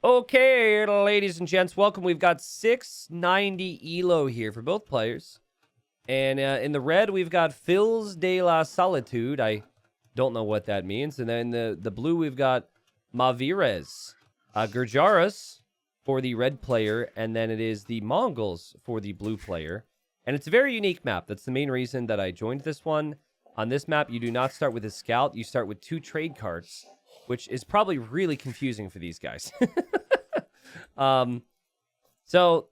Okay, ladies and gents, welcome. We've got 690 elo here for both players. And in the red, we've got Fils de la Solitude. I don't know what that means. And then the blue, we've got Mavires. Gurjaras for the red player. And then it is the Mongols for the blue player. And it's a very unique map. That's the main reason that I joined this one. On this map, you do not start with a scout. You start with 2 trade cards, which is probably really confusing for these guys. So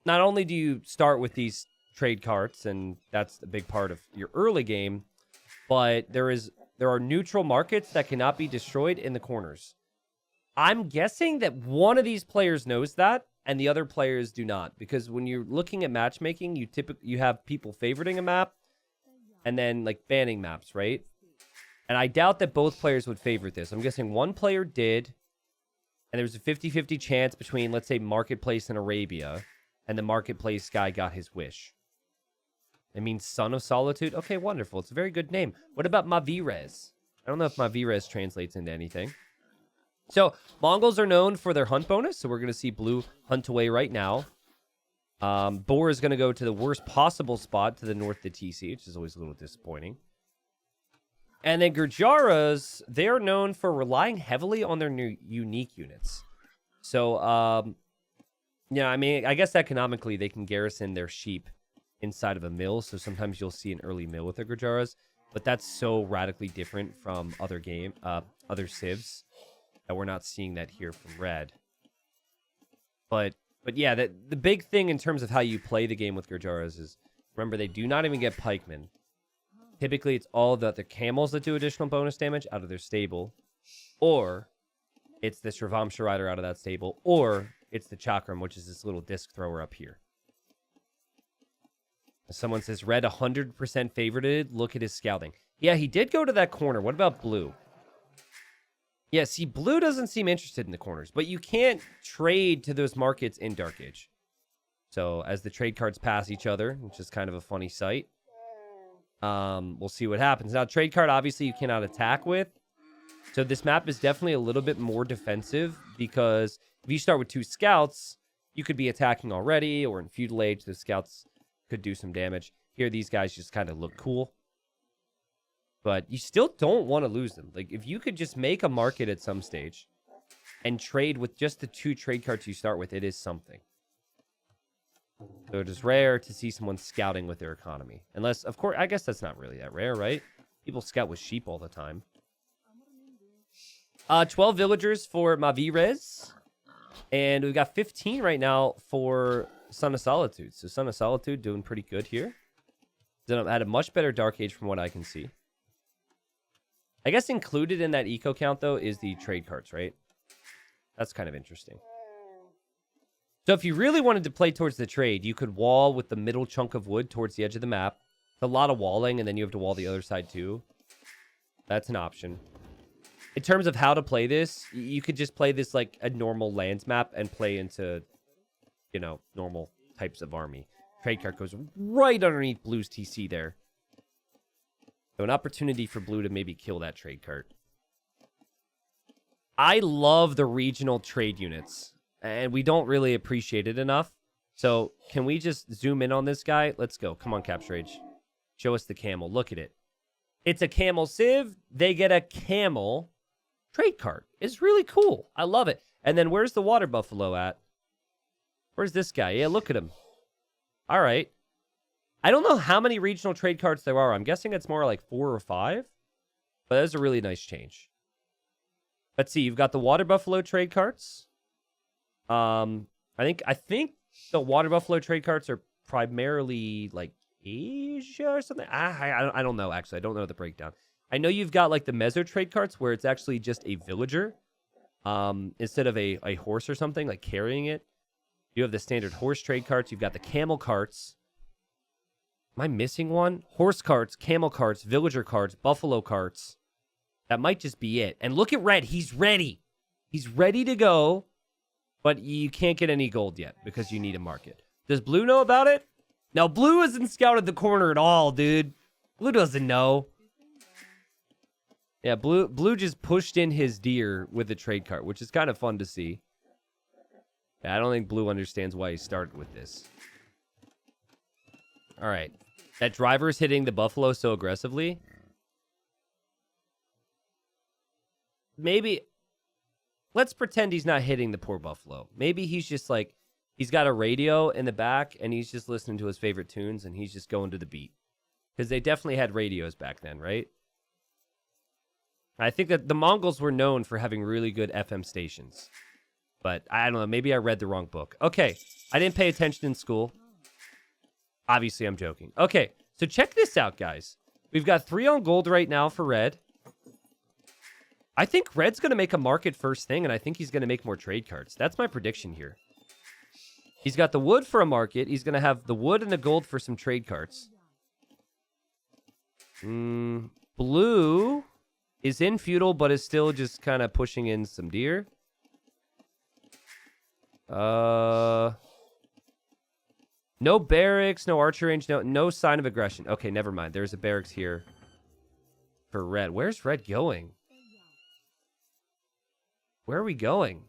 not only do you start with these trade cards, and that's a big part of your early game, but there are neutral markets that cannot be destroyed in the corners. I'm guessing that one of these players knows that, and the other players do not, because when you're looking at matchmaking, you have people favoriting a map, and then like banning maps, right? And I doubt that both players would favorite this. I'm guessing one player did, and there was a 50-50 chance between, let's say, Marketplace and Arabia, and the Marketplace guy got his wish. It means Son of Solitude? Okay, wonderful. It's a very good name. What about Mavires? I don't know if Mavires translates into anything. So, Mongols are known for their hunt bonus, so we're going to see blue hunt away right now. Boar is going to go to the worst possible spot to the north of the TC, which is always a little disappointing. And then Gurjaras, they're known for relying heavily on their new unique units. So, yeah, I mean, I guess economically they can garrison their sheep inside of a mill. So sometimes you'll see an early mill with the Gurjaras, but that's so radically different from other civs that we're not seeing that here from red. But yeah, the big thing in terms of how you play the game with Gurjaras is, remember, they do not even get pikemen. Typically, it's all the camels that do additional bonus damage out of their stable, or it's the Shravamsha Rider out of that stable, or it's the Chakram, which is this little disc thrower up here. Someone says, red 100% favorited. Look at his scouting. Yeah, he did go to that corner. What about blue? Yeah, see, blue doesn't seem interested in the corners, but you can't trade to those markets in Dark Age. So as the trade cards pass each other, which is kind of a funny sight, we'll see what happens. Now, trade card, obviously, you cannot attack with. So this map is definitely a little bit more defensive, because if you start with 2 scouts, you could be attacking already, or in Feudal Age, the scouts could do some damage. Here, these guys just kind of look cool. But you still don't want to lose them. Like, if you could just make a market at some stage and trade with just the 2 trade cards you start with, it is something. So it is rare to see someone scouting with their economy. Unless, of course, I guess that's not really that rare, right? People scout with sheep all the time. 12 villagers for Mavires. And we've got 15 right now for Son of Solitude. So Son of Solitude doing pretty good here. Had a much better Dark Age from what I can see. I guess included in that eco count, though, is the trade cards, right? That's kind of interesting. So if you really wanted to play towards the trade, you could wall with the middle chunk of wood towards the edge of the map. It's a lot of walling, and then you have to wall the other side, too. That's an option. In terms of how to play this, you could just play this like a normal lands map and play into, you know, normal types of army. Trade card goes right underneath blue's TC there. So an opportunity for blue to maybe kill that trade card. I love the regional trade units, and we don't really appreciate it enough. So can we just zoom in on this guy? Let's go. Come on, Capture Age. Show us the camel. Look at it. It's a camel civ. They get a camel trade card. It's really cool. I love it. And then where's the water buffalo at? Where's this guy? Yeah, look at him. All right. I don't know how many regional trade cards there are. I'm guessing it's more like 4 or 5. But that's a really nice change. Let's see. You've got the water buffalo trade cards. I think the water buffalo trade cards are primarily like Asia or something. I don't know, actually. I don't know the breakdown. I know you've got like the Meso trade cards where it's actually just a villager instead of a horse or something, like carrying it. You have the standard horse trade carts. You've got the camel carts. Am I missing one? Horse carts, camel carts, villager carts, buffalo carts. That might just be it. And look at red. He's ready. He's ready to go. But you can't get any gold yet because you need a market. Does blue know about it? No, blue hasn't scouted the corner at all, dude. Blue doesn't know. Yeah, blue just pushed in his deer with the trade cart, which is kind of fun to see. I don't think blue understands why he started with this. All right. That driver's hitting the buffalo so aggressively. Maybe... Let's pretend he's not hitting the poor buffalo. Maybe he's just like, he's got a radio in the back and he's just listening to his favorite tunes and he's just going to the beat. Because they definitely had radios back then, right? I think that the Mongols were known for having really good FM stations. But I don't know, maybe I read the wrong book. Okay, I didn't pay attention in school. Obviously, I'm joking. Okay, so check this out, guys. We've got 3 on gold right now for red. I think red's going to make a market first thing, and I think he's going to make more trade cards. That's my prediction here. He's got the wood for a market. He's going to have the wood and the gold for some trade cards. Blue is in feudal, but is still just kind of pushing in some deer. No barracks, no archer range, no sign of aggression. Okay, never mind. There's a barracks here for red. Where's red going? Where are we going?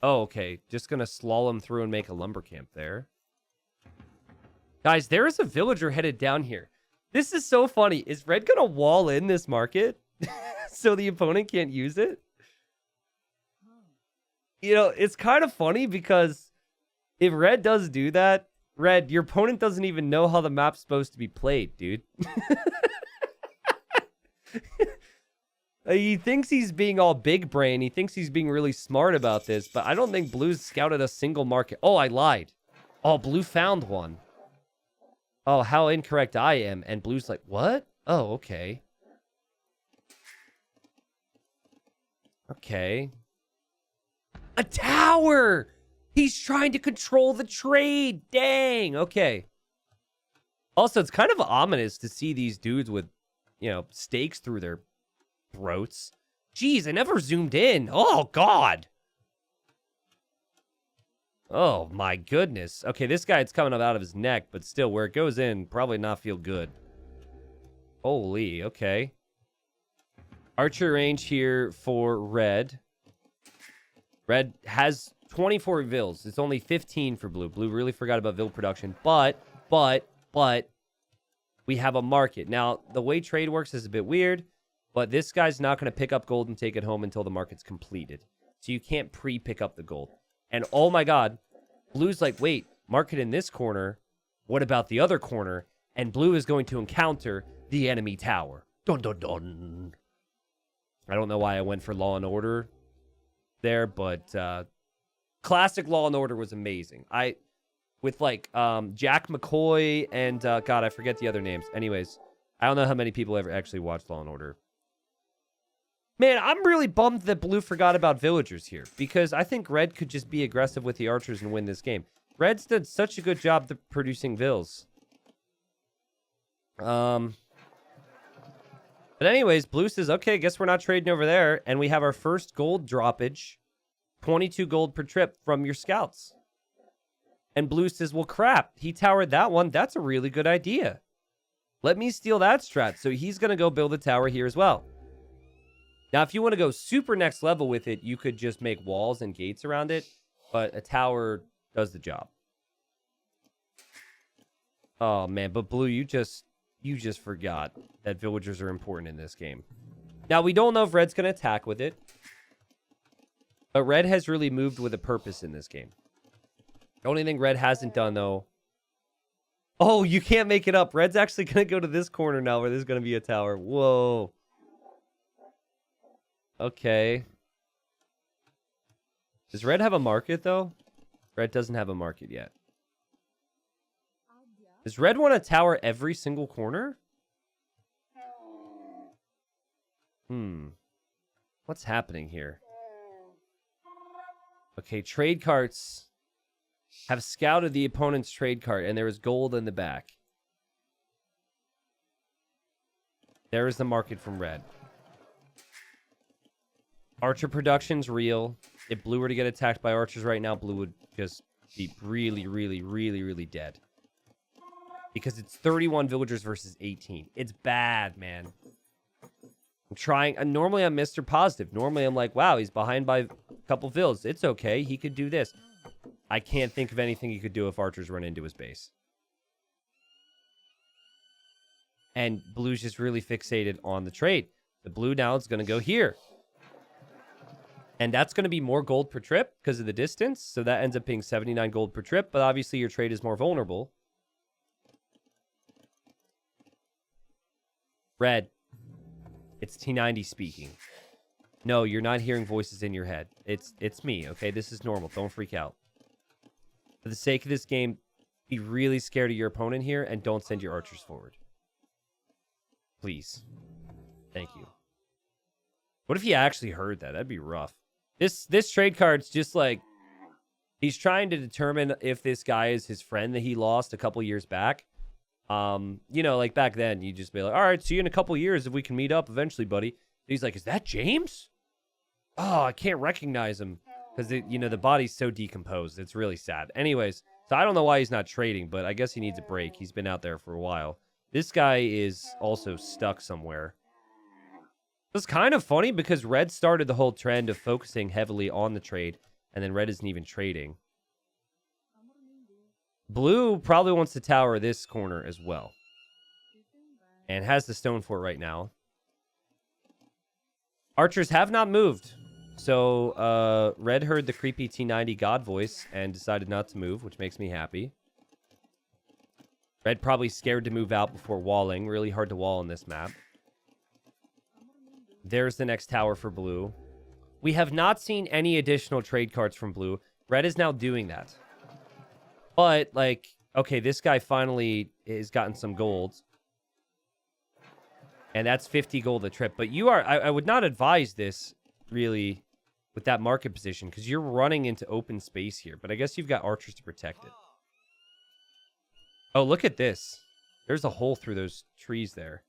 Oh, okay. Just going to slalom through and make a lumber camp there. Guys, there is a villager headed down here. This is so funny. Is red going to wall in this market so the opponent can't use it? You know, it's kind of funny because if red does do that, red, your opponent doesn't even know how the map's supposed to be played, dude. He thinks he's being all big brain. He thinks he's being really smart about this, but I don't think blue's scouted a single market. Oh, I lied. Oh, blue found one. Oh, how incorrect I am. And blue's like, what? Oh, okay. Okay. A tower! He's trying to control the trade. Dang. Okay. Also, it's kind of ominous to see these dudes with, you know, stakes through their throats. Jeez, I never zoomed in. Oh, God. Oh, my goodness. Okay, this guy, it's coming up out of his neck, but still, where it goes in, probably not feel good. Holy, okay. Archer range here for red. Red has 24 vills. It's only 15 for blue. Blue really forgot about vill production, but we have a market. Now, the way trade works is a bit weird, but this guy's not going to pick up gold and take it home until the market's completed. So you can't pre-pick up the gold. And oh my God, blue's like, wait, market in this corner. What about the other corner? And blue is going to encounter the enemy tower. Dun, dun, dun. I don't know why I went for Law and Order there, but classic Law and Order was amazing. With like Jack McCoy and God, I forget the other names. Anyways, I don't know how many people ever actually watched Law and Order. Man, I'm really bummed that blue forgot about villagers here because I think red could just be aggressive with the archers and win this game. Red's did such a good job producing vills. But anyways, blue says, okay, guess we're not trading over there. And we have our first gold droppage. 22 gold per trip from your scouts. And blue says, well, crap. He towered that one. That's a really good idea. Let me steal that strat. So he's going to go build a tower here as well. Now, if you want to go super next level with it, you could just make walls and gates around it. But a tower does the job. Oh, man. But blue, you just forgot that villagers are important in this game. Now, we don't know if red's going to attack with it. But red has really moved with a purpose in this game. The only thing red hasn't done, though... Oh, you can't make it up. Red's actually going to go to this corner now where there's going to be a tower. Whoa. Okay. Does red have a market, though? Red doesn't have a market yet. Does red want to tower every single corner? What's happening here? Okay, trade carts have scouted the opponent's trade cart, and there is gold in the back. There is the market from red. Archer production's real. If blue were to get attacked by archers right now, blue would just be really, really, really, really dead. Because it's 31 villagers versus 18. It's bad, man. I'm trying. Normally, I'm Mr. Positive. Normally, I'm like, wow, he's behind by a couple vills. It's okay. He could do this. I can't think of anything he could do if archers run into his base. And blue's just really fixated on the trade. The blue now is going to go here. And that's going to be more gold per trip because of the distance. So that ends up being 79 gold per trip. But obviously your trade is more vulnerable. Red. It's T90 speaking. No, you're not hearing voices in your head. It's me, okay? This is normal. Don't freak out. For the sake of this game, be really scared of your opponent here and don't send your archers forward. Please. Thank you. What if he actually heard that? That'd be rough. This trade card's just like, he's trying to determine if this guy is his friend that he lost a couple years back. You know, like back then, you just be like, all right, see you in a couple years if we can meet up eventually, buddy. And he's like, is that James? Oh, I can't recognize him because, you know, the body's so decomposed. It's really sad. Anyways, so I don't know why he's not trading, but I guess he needs a break. He's been out there for a while. This guy is also stuck somewhere. It's kind of funny because red started the whole trend of focusing heavily on the trade, and then red isn't even trading. Blue probably wants to tower this corner as well. And has the stone fort right now. Archers have not moved. So red heard the creepy T90 god voice and decided not to move, which makes me happy. Red probably scared to move out before walling. Really hard to wall on this map. There's the next tower for blue. We have not seen any additional trade cards from blue. Red is now doing that. But, like, okay, this guy finally has gotten some gold. And that's 50 gold a trip. But you are, I would not advise this, really, with that market position. Because you're running into open space here. But I guess you've got archers to protect it. Oh, look at this. There's a hole through those trees there.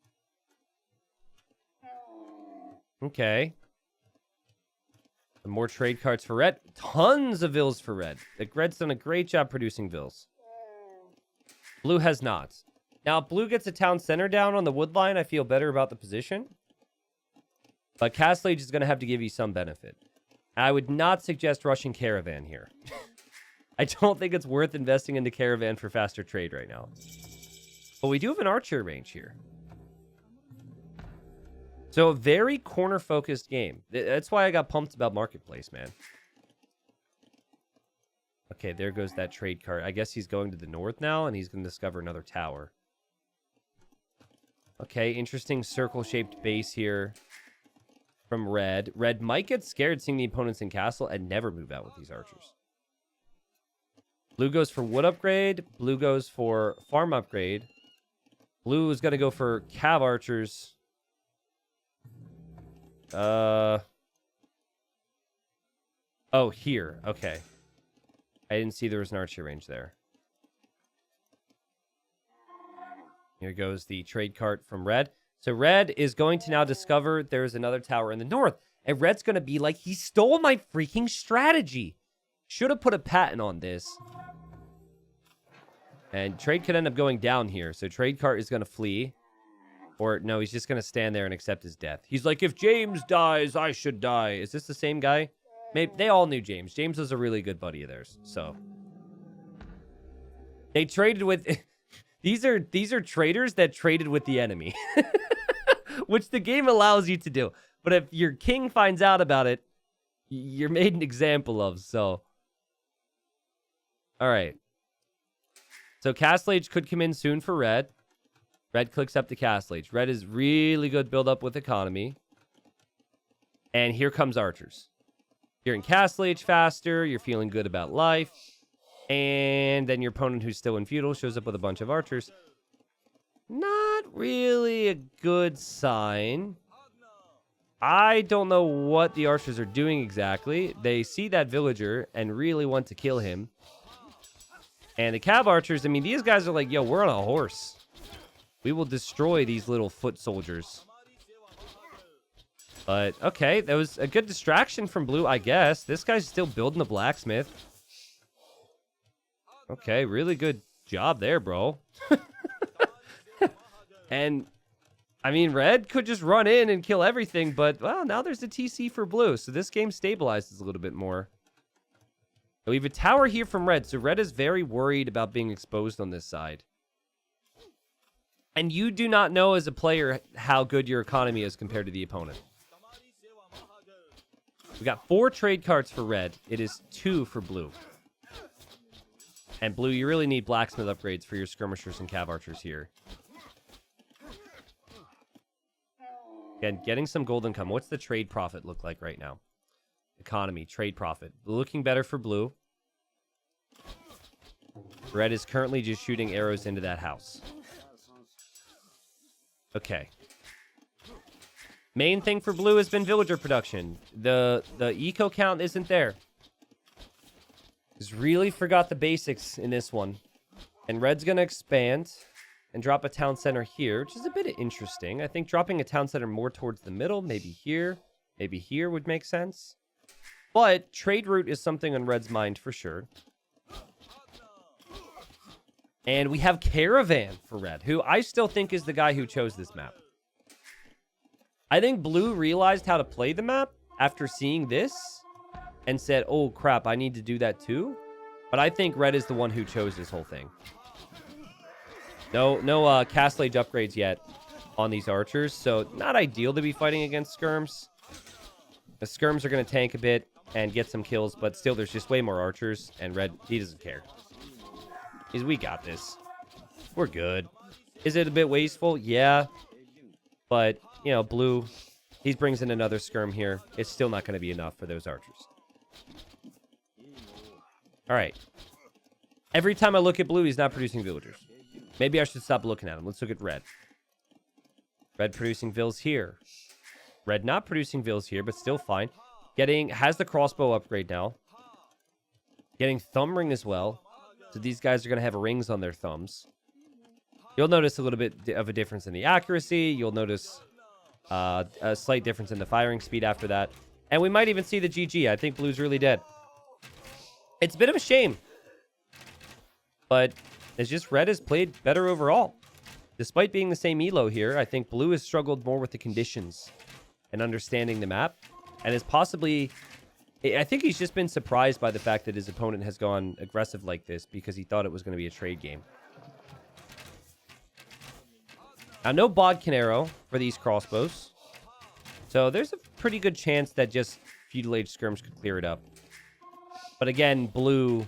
Okay. Some more trade cards for red. Tons of vills for red. Like, red's done a great job producing vills. Blue has not. Now, if blue gets a town center down on the wood line, I feel better about the position. But Castle Age is going to have to give you some benefit. I would not suggest rushing Caravan here. I don't think it's worth investing into Caravan for faster trade right now. But we do have an archer range here. So a very corner-focused game. That's why I got pumped about Marketplace, man. Okay, there goes that trade card. I guess he's going to the north now, and he's going to discover another tower. Okay, interesting circle-shaped base here from red. Red might get scared seeing the opponents in castle and never move out with these archers. Blue goes for wood upgrade. Blue goes for farm upgrade. Blue is going to go for cav archers. Oh, here. Okay. I didn't see there was an archer range there. Here goes the trade cart from red. So red is going to now discover there's another tower in the north. And red's going to be like, he stole my freaking strategy. Should have put a patent on this. And trade could end up going down here. So trade cart is going to flee. Or no, he's just going to stand there and accept his death. He's like, if James dies, I should die. Is this the same guy? Maybe they all knew James. James was a really good buddy of theirs. So they traded with these are traders that traded with the enemy. Which the game allows you to do. But if your king finds out about it, you're made an example of. So all right. So Castle Age could come in soon for red. Red clicks up to Castle Age. Red is really good build up with economy. And here comes archers. You're in Castle Age faster. You're feeling good about life. And then your opponent, who's still in feudal, shows up with a bunch of archers. Not really a good sign. I don't know what the archers are doing exactly. They see that villager and really want to kill him. And the cav archers, I mean, these guys are like, yo, we're on a horse. We will destroy these little foot soldiers. But, okay, that was a good distraction from blue, I guess. This guy's still building the blacksmith. Okay, really good job there, bro. And, I mean, red could just run in and kill everything, but, well, now there's a TC for blue. So this game stabilizes a little bit more. We have a tower here from red, so red is very worried about being exposed on this side. And you do not know as a player how good your economy is compared to the opponent. We got 4 trade cards for red. It is 2 for blue. And blue, you really need blacksmith upgrades for your skirmishers and cav archers here. Again, getting some gold income. What's the trade profit look like right now? Economy, trade profit. Looking better for blue. Red is currently just shooting arrows into that house. Okay. Main thing for blue has been villager production. The eco count isn't there. Just really forgot the basics in this one. And red's going to expand and drop a town center here, which is a bit interesting. I think dropping a town center more towards the middle, maybe here would make sense. But trade route is something on red's mind for sure. And we have Caravan for red, who I still think is the guy who chose this map. I think blue realized how to play the map after seeing this and said, oh crap, I need to do that too. But I think red is the one who chose this whole thing. No Castle Age upgrades yet on these archers, so not ideal to be fighting against skirms. The skirms are going to tank a bit and get some kills, but still there's just way more archers, and red, he doesn't care. We got this. We're good. Is it a bit wasteful? Yeah. But, you know, blue, he brings in another skirm here. It's still not going to be enough for those archers. All right. Every time I look at blue, he's not producing villagers. Maybe I should stop looking at him. Let's look at red. Red producing vills here. Red not producing vills here, but still fine. Has the crossbow upgrade now. Getting thumb ring as well. So these guys are going to have rings on their thumbs. You'll notice a little bit of a difference in the accuracy. You'll notice a slight difference in the firing speed after that. And we might even see the GG. I think blue's really dead. It's a bit of a shame. But it's just red has played better overall. Despite being the same elo here, I think blue has struggled more with the conditions and understanding the map. And is possibly... I think he's just been surprised by the fact that his opponent has gone aggressive like this because he thought it was going to be a trade game. Now, no bodkin arrow for these crossbows. So there's a pretty good chance that just Feudal Age skirms could clear it up. But again, blue,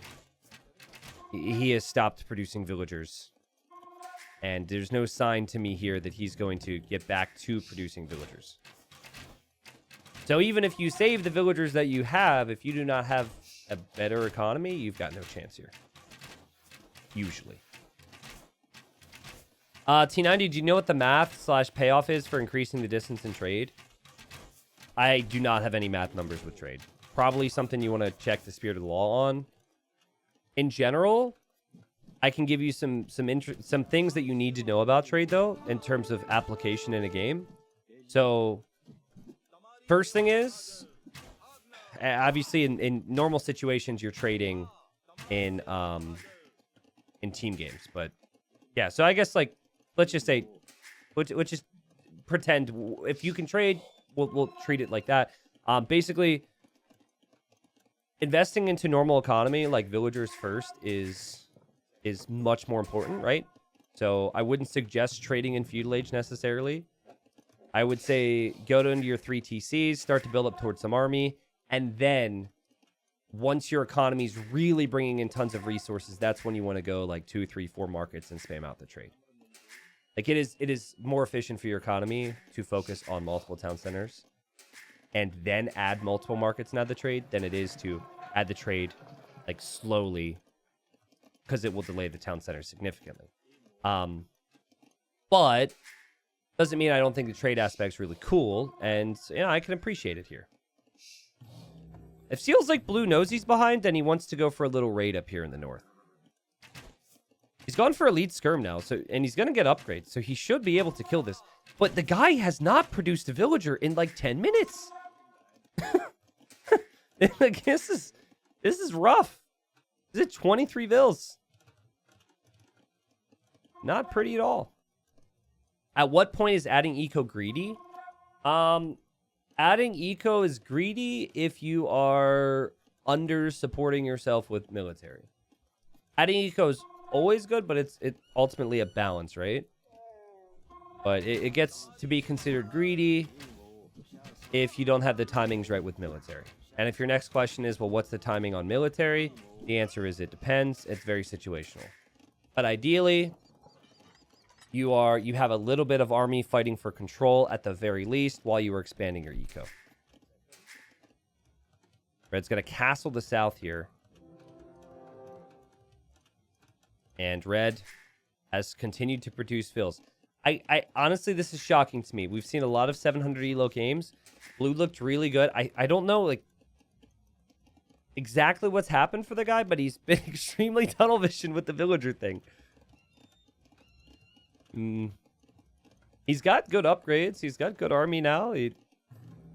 he has stopped producing villagers. And there's no sign to me here that he's going to get back to producing villagers. So even if you save the villagers that you have, if you do not have a better economy, you've got no chance here. Usually. T90, do you know what the math / payoff is for increasing the distance in trade? I do not have any math numbers with trade. Probably something you want to check the spirit of the law on. In general, I can give you some things that you need to know about trade, though, in terms of application in a game. So... first thing is, obviously in normal situations, you're trading in team games. But yeah, so I guess like, let's just say, let's just pretend if you can trade, we'll treat it like that. Basically, investing into normal economy, like villagers first, is much more important, right? So I wouldn't suggest trading in Feudal Age necessarily. I would say go into your 3 TCs, start to build up towards some army, and then once your economy is really bringing in tons of resources, that's when you want to go like 2, 3, 4 markets and spam out the trade. Like it is more efficient for your economy to focus on multiple town centers and then add multiple markets and add the trade than it is to add the trade like slowly because it will delay the town center significantly. But doesn't mean I don't think the trade aspect's really cool, and you know, I can appreciate it here. It feels like blue knows he's behind, and he wants to go for a little raid up here in the north. He's gone for elite skirm now, and he's gonna get upgrades, so he should be able to kill this. But the guy has not produced a villager in like 10 minutes. Like this is rough. Is it 23 vills? Not pretty at all. At what point is adding eco greedy? Adding eco is greedy if you are under supporting yourself with military. Adding eco is always good, but it's ultimately a balance, right? But it gets to be considered greedy if you don't have the timings right with military. And if your next question is, well, what's the timing on military? The answer is it depends. It's very situational. But ideally, you have a little bit of army fighting for control at the very least while you are expanding your eco. Red's going to castle the south here. And red has continued to produce fills. I honestly, this is shocking to me. We've seen a lot of 700 elo games. Blue looked really good. I don't know like exactly what's happened for the guy, but he's been extremely tunnel vision with the villager thing. He's got good upgrades. He's got good army now. He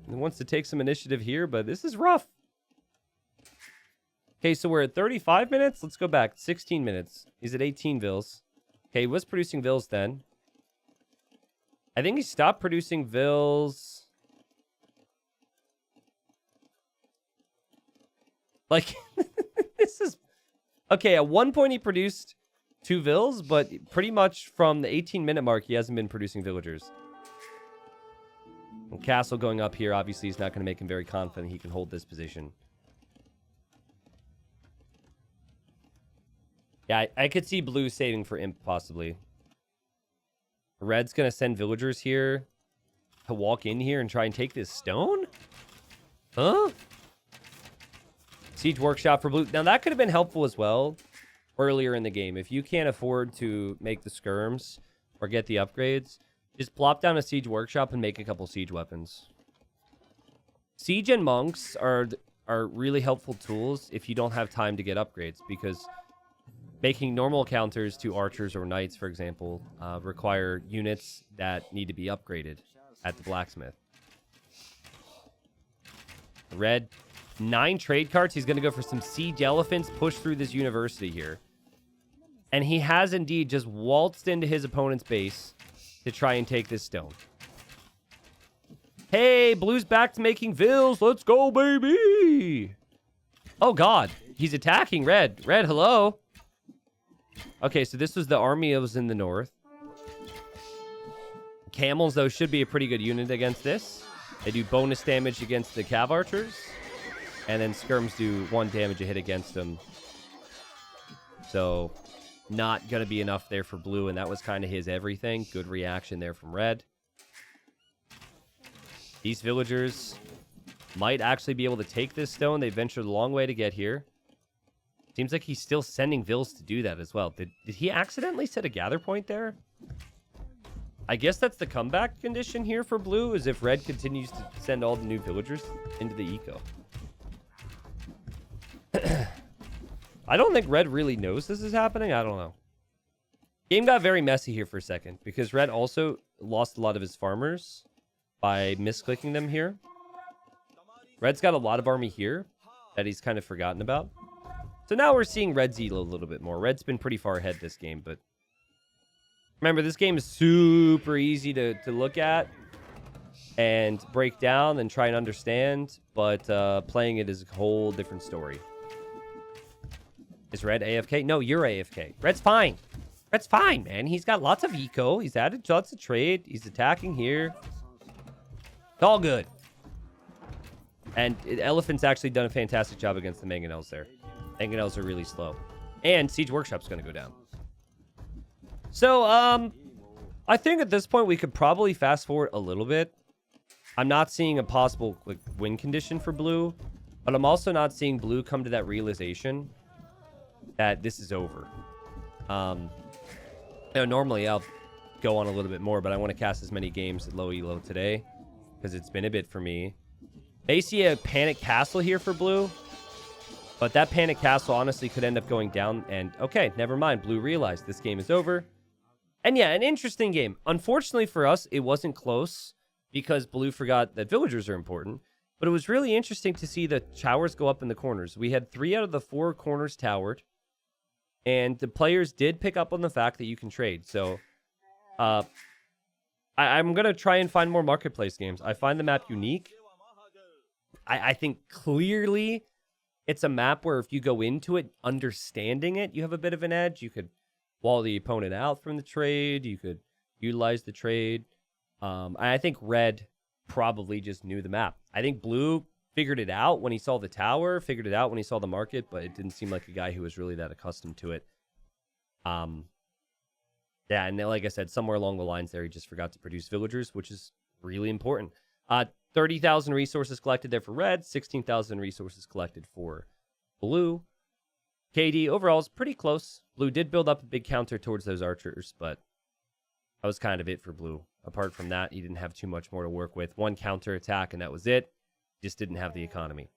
wants to take some initiative here, but this is rough. Okay, so we're at 35 minutes. Let's go back. 16 minutes. He's at 18 vills. Okay, he was producing vills then. I think he stopped producing vills. Like, this is... Okay, at one point he produced 2 vills, but pretty much from the 18-minute mark, he hasn't been producing villagers. And castle going up here, obviously, is not going to make him very confident he can hold this position. Yeah, I could see blue saving for imp, possibly. Red's going to send villagers here to walk in here and try and take this stone? Huh? Siege workshop for blue. Now, that could have been helpful as well earlier in the game. If you can't afford to make the skirms or get the upgrades, just plop down a siege workshop and make a couple siege weapons. Siege and monks are really helpful tools if you don't have time to get upgrades, because making normal counters to archers or knights, for example, require units that need to be upgraded at the blacksmith. Red, 9 trade carts. He's going to go for some siege elephants, push through this university here. And he has indeed just waltzed into his opponent's base to try and take this stone. Hey, blue's back to making vills. Let's go, baby. Oh, God. He's attacking red. Red, hello. Okay, so this was the army that was in the north. Camels, though, should be a pretty good unit against this. They do bonus damage against the cav archers. And then skirms do 1 damage a hit against them. So, not going to be enough there for blue, and that was kind of his everything. Good reaction there from red. These villagers might actually be able to take this stone. They ventured a long way to get here. Seems like he's still sending vills to do that as well. Did he accidentally set a gather point there? I guess that's the comeback condition here for blue, is if red continues to send all the new villagers into the eco. I don't think red really knows this is happening. I don't know. Game got very messy here for a second, because red also lost a lot of his farmers by misclicking them here. Red's got a lot of army here that he's kind of forgotten about. So now we're seeing Red's eat a little bit more. Red's been pretty far ahead this game, but remember, this game is super easy to look at and break down and try and understand, but playing it is a whole different story. Is Red AFK? No, you're AFK. Red's fine. Red's fine, man. He's got lots of eco. He's added lots of trade. He's attacking here. It's all good. And Elephant's actually done a fantastic job against the mangonels there. Mangonels are really slow. And Siege Workshop's going to go down. So, I think at this point we could probably fast forward a little bit. I'm not seeing a possible win condition for blue, but I'm also not seeing blue come to that realization that this is over. Normally I'll go on a little bit more, but I want to cast as many games at low elo today because it's been a bit for me. May see a panic castle here for blue, but that panic castle honestly could end up going down, and okay, never mind. Blue realized this game is over. And yeah, an interesting game. Unfortunately for us, it wasn't close because blue forgot that villagers are important, but it was really interesting to see the towers go up in the corners. We had 3 out of the 4 corners towered, and the players did pick up on the fact that you can trade. So I'm going to try and find more marketplace games. I find the map unique. I think clearly it's a map where if you go into it understanding it, you have a bit of an edge. You could wall the opponent out from the trade. You could utilize the trade. I think red probably just knew the map. I think blue figured it out when he saw the tower, figured it out when he saw the market, but it didn't seem like a guy who was really that accustomed to it. Yeah, and like I said, somewhere along the lines there, he just forgot to produce villagers, which is really important. 30,000 resources collected there for red, 16,000 resources collected for blue. KD overall is pretty close. Blue did build up a big counter towards those archers, but that was kind of it for blue. Apart from that, he didn't have too much more to work with. One counter attack, and that was it. Just didn't have the economy.